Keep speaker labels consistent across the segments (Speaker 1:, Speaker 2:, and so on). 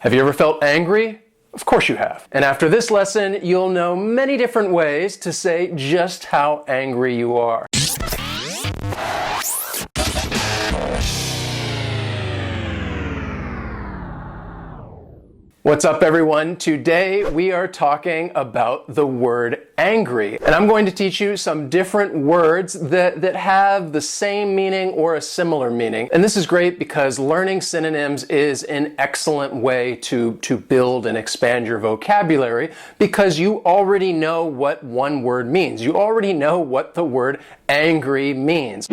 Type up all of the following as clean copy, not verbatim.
Speaker 1: Have you ever felt angry? Of course you have. And after this lesson, you'll know many different ways to say just how angry you are. What's up, everyone? Today we are talking about the word angry. And I'm going to teach you some different words that have the same meaning or a similar meaning. And this is great because learning synonyms is an excellent way to build and expand your vocabulary because you already know what one word means. You already know what the word angry means.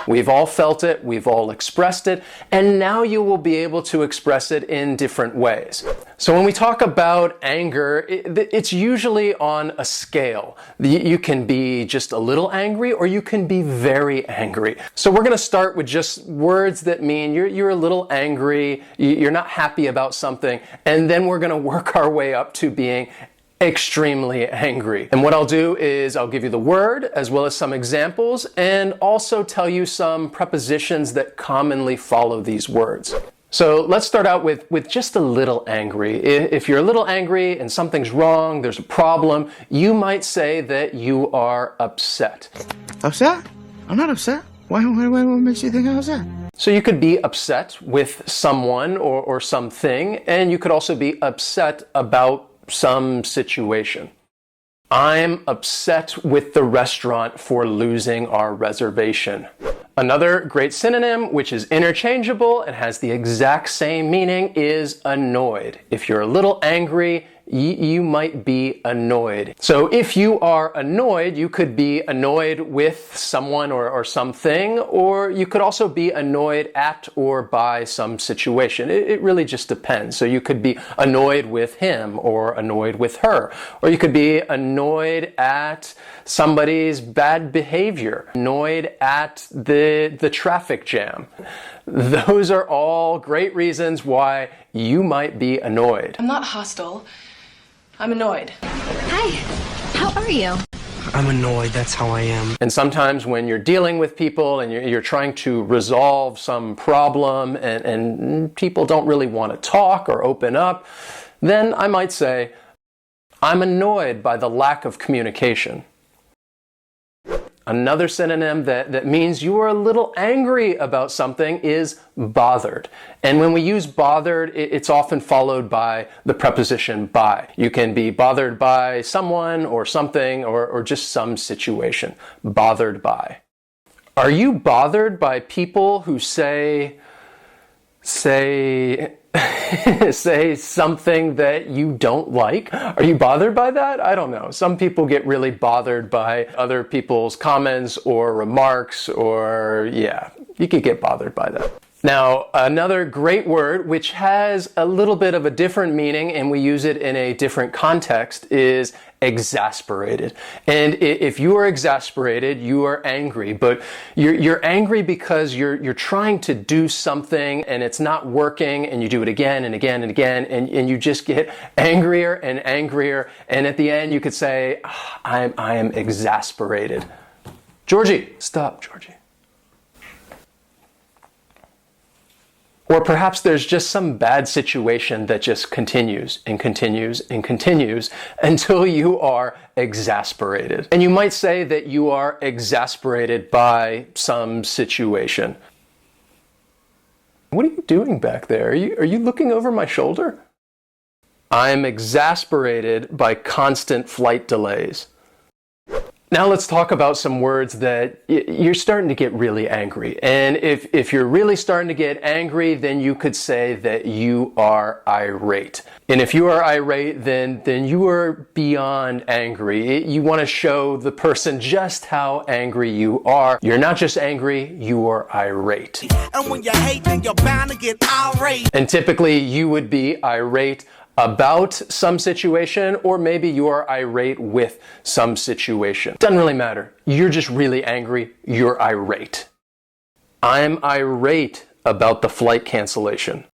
Speaker 1: We've all felt it, we've all expressed it, and now you will be able to express it in different ways. So when we talk about anger, it's usually on a scale. You can be just a little angry or you can be very angry. So we're going to start with just words that mean you're a little angry, you're not happy about something, and then we're going to work our way up to being extremely angry. And what I'll do is I'll give you the word as well as some examples and also tell you some prepositions that commonly follow these words. So let's start out with just a little angry. If you're a little angry and something's wrong, there's a problem, you might say that you are upset.
Speaker 2: Upset? I'm not upset. What makes you think I'm upset?
Speaker 1: So you could be upset with someone or something, and you could also be upset about some situation. I'm upset with the restaurant for losing our reservation. Another great synonym, which is interchangeable and has the exact same meaning, is annoyed. If you're a little angry, you might be annoyed. So if you are annoyed, you could be annoyed with someone or something, or you could also be annoyed at or by some situation. It really just depends. So you could be annoyed with him or annoyed with her, or you could be annoyed at somebody's bad behavior, annoyed at the traffic jam. Those are all great reasons why you might be annoyed.
Speaker 3: I'm not hostile. I'm annoyed.
Speaker 4: Hi, how are you?
Speaker 5: I'm annoyed, that's how I am.
Speaker 1: And sometimes when you're dealing with people and you're trying to resolve some problem and people don't really want to talk or open up, then I might say, I'm annoyed by the lack of communication. Another synonym that means you are a little angry about something is bothered. And when we use bothered, it's often followed by the preposition by. You can be bothered by someone or something or just some situation. Bothered by. Are you bothered by people who say something that you don't like? Are you bothered by that? I don't know. Some people get really bothered by other people's comments or remarks or you could get bothered by that. Now, another great word which has a little bit of a different meaning and we use it in a different context is exasperated. And if you are exasperated, you are angry, but you're angry because you're trying to do something and it's not working and you do it again and again and again and you just get angrier and angrier, and at the end you could say, I am exasperated. Georgie, stop, Georgie. Or perhaps there's just some bad situation that just continues and continues and continues until you are exasperated. And you might say that you are exasperated by some situation. What are you doing back there? Are you looking over my shoulder? I'm exasperated by constant flight delays. Now let's talk about some words that you're starting to get really angry. And if you're really starting to get angry, then you could say that you are irate. And if you are irate, then you are beyond angry. You want to show the person just how angry you are. You're not just angry, you are irate.
Speaker 6: And when you hate, then you're bound to get irate.
Speaker 1: And typically you would be irate about some situation, or maybe you are irate with some situation. Doesn't really matter. You're just really angry. You're irate. I'm irate about the flight cancellation.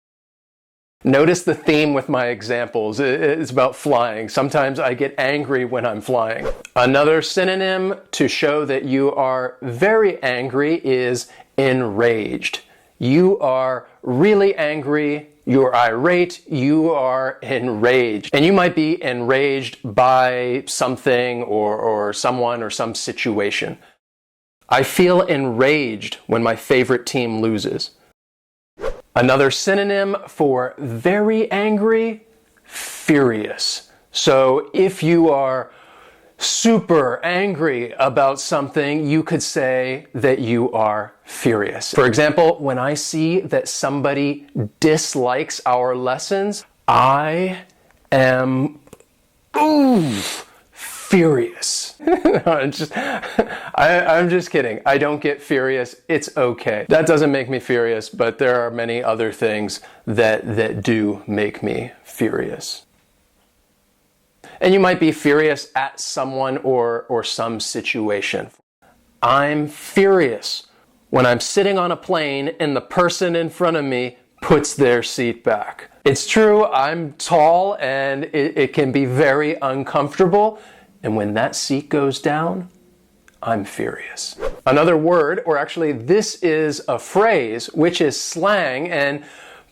Speaker 1: Notice the theme with my examples. It's about flying. Sometimes I get angry when I'm flying. Another synonym to show that you are very angry is enraged. You are really angry you're irate, you are enraged. And you might be enraged by something or someone or some situation. I feel enraged when my favorite team loses. Another synonym for very angry, furious. So if you are super angry about something, you could say that you are furious. For example, when I see that somebody dislikes our lessons, I am furious. I'm just kidding. I don't get furious. It's okay. That doesn't make me furious, but there are many other things that do make me furious. And you might be furious at someone or some situation. I'm furious when I'm sitting on a plane and the person in front of me puts their seat back. It's true, I'm tall and it can be very uncomfortable. And when that seat goes down, I'm furious. Another word, or actually this is a phrase, which is slang, and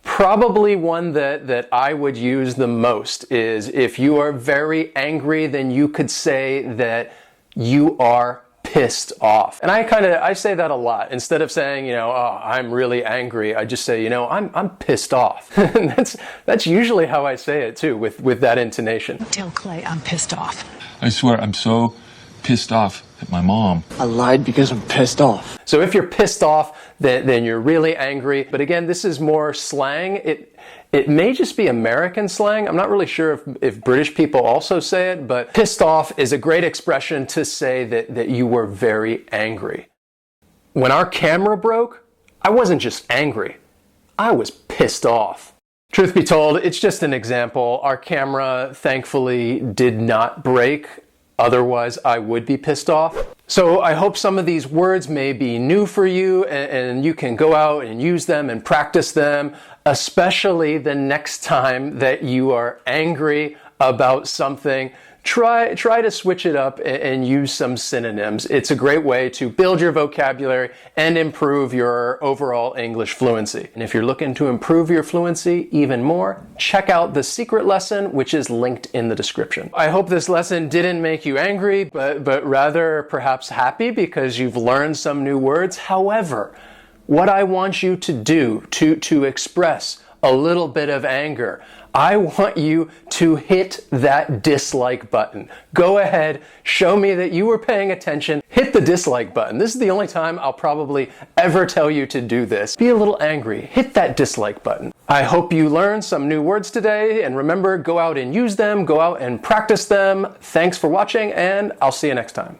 Speaker 1: probably one that I would use the most, is if you are very angry, then you could say that you are pissed off. And I say that a lot. Instead of saying, oh, I'm really angry, I just say, I'm pissed off. And that's usually how I say it too, with that intonation.
Speaker 7: Tell Clay I'm pissed off.
Speaker 2: I swear, I'm so pissed off at my mom.
Speaker 5: I lied because I'm pissed off.
Speaker 1: So if you're pissed off, then you're really angry. But again, this is more slang. It may just be American slang. I'm not really sure if British people also say it, but pissed off is a great expression to say that you were very angry. When our camera broke, I wasn't just angry. I was pissed off. Truth be told, it's just an example. Our camera, thankfully, did not break. Otherwise, I would be pissed off. So I hope some of these words may be new for you and you can go out and use them and practice them, especially the next time that you are angry about something. Try to switch it up and use some synonyms. It's a great way to build your vocabulary and improve your overall English fluency. And if you're looking to improve your fluency even more, check out the secret lesson, which is linked in the description. I hope this lesson didn't make you angry, but rather perhaps happy because you've learned some new words. However, what I want you to do to express a little bit of anger, I want you to hit that dislike button. Go ahead, show me that you were paying attention, hit the dislike button. This is the only time I'll probably ever tell you to do this. Be a little angry, hit that dislike button. I hope you learned some new words today, and remember, go out and use them, go out and practice them. Thanks for watching, and I'll see you next time.